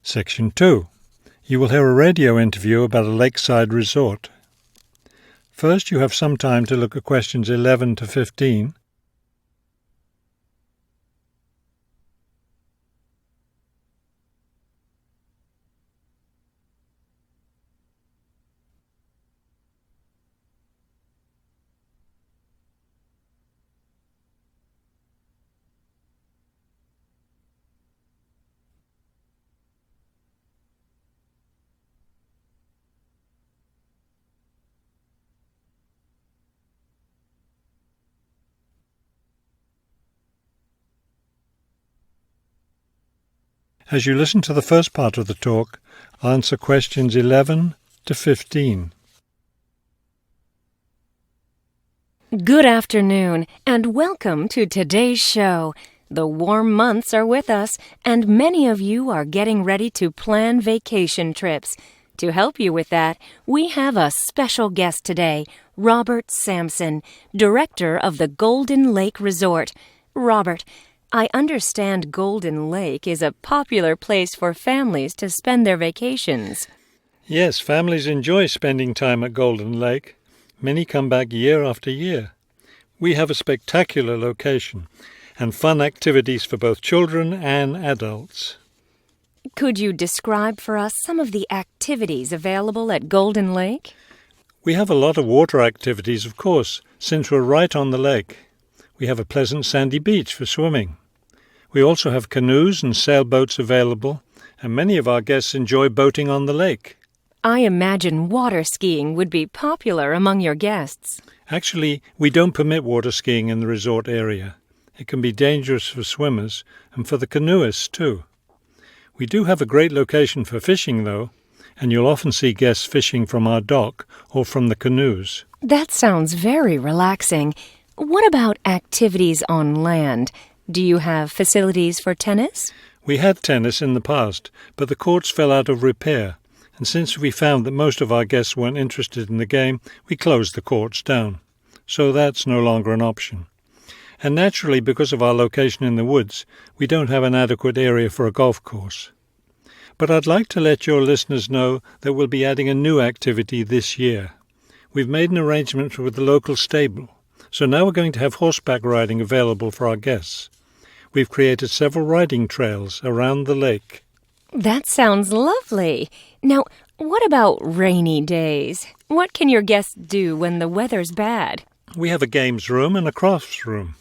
Section 2. You will hear a radio interview about a lakeside resort. First, you have some time to look at questions 11 to 15. As you listen to the first part of the talk, answer questions 11 to 15. Good afternoon, and welcome to today's show. The warm months are with us, and many of you are getting ready to plan vacation trips. To help you with that, we have a special guest today, Robert Sampson, director of the Golden Lake Resort. Robert, I understand Golden Lake is a popular place for families to spend their vacations. Yes, families enjoy spending time at Golden Lake. Many come back year after year. We have a spectacular location and fun activities for both children and adults. Could you describe for us some of the activities available at Golden Lake? We have a lot of water activities, of course, since we're right on the lake. We have a pleasant sandy beach for swimming. We also have canoes and sailboats available, and many of our guests enjoy boating on the lake. I imagine water skiing would be popular among your guests. Actually, we don't permit water skiing in the resort area. It can be dangerous for swimmers and for the canoeists too. We do have a great location for fishing, though, and you'll often see guests fishing from our dock or from the canoes. That sounds very relaxing. What about activities on land? Do you have facilities for tennis? We had tennis in the past, but the courts fell out of repair, and since we found that most of our guests weren't interested in the game, we closed the courts down. So that's no longer an option. And naturally, because of our location in the woods, we don't have an adequate area for a golf course. But I'd like to let your listeners know that we'll be adding a new activity this year. We've made an arrangement with the local stable, so now we're going to have horseback riding available for our guests. We've created several riding trails around the lake. That sounds lovely. Now, what about rainy days? What can your guests do when the weather's bad? We have a games room and a crafts room.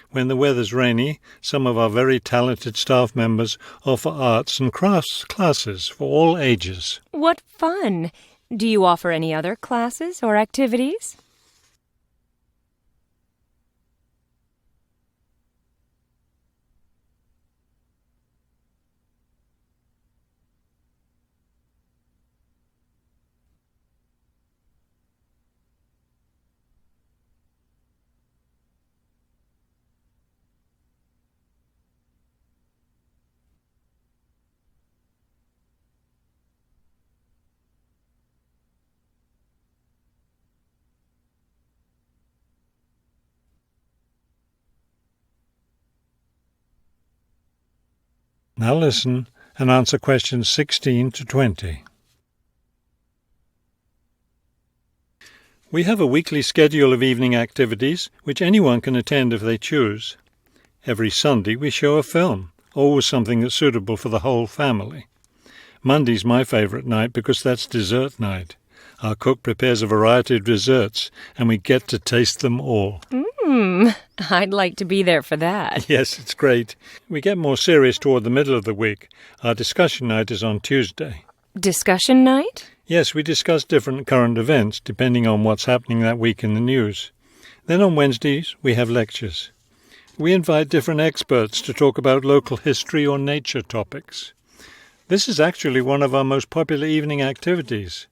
When the weather's rainy, some of our very talented staff members offer arts and crafts classes for all ages. What fun! Do you offer any other classes or activities? Now listen and answer questions 16 to 20. We have a weekly schedule of evening activities which anyone can attend if they choose. Every Sunday we show a film, always something that's suitable for the whole family. Monday's my favourite night because that's dessert night. Our cook prepares a variety of desserts and we get to taste them all. I'd like to be there for that. Yes, it's great. We get more serious toward the middle of the week. Our discussion night is on Tuesday. Discussion night? Yes, we discuss different current events depending on what's happening that week in the news. Then on Wednesdays, we have lectures. We invite different experts to talk about local history or nature topics. This is actually one of our most popular evening activities.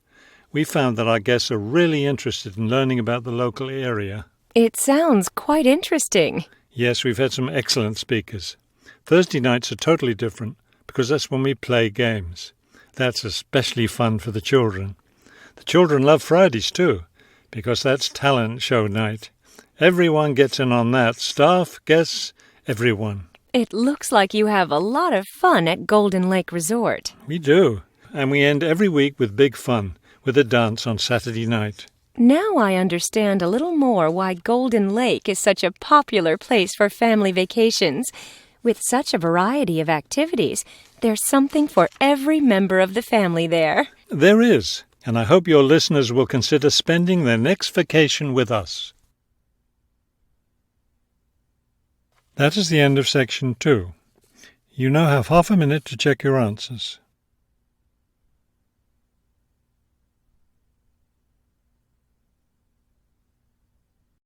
We found that our guests are really interested in learning about the local area. It sounds quite interesting. Yes, we've had some excellent speakers. Thursday nights are totally different because that's when we play games. That's especially fun for the children. The children love Fridays too because that's talent show night. Everyone gets in on that. Staff, guests, everyone. It looks like you have a lot of fun at Golden Lake Resort. We do, and we end every week with big fun, with a dance on Saturday night. Now I understand a little more why Golden Lake is such a popular place for family vacations. With such a variety of activities, there's something for every member of the family there. There is, and I hope your listeners will consider spending their next vacation with us. That is the end of section 2. You now have half a minute to check your answers.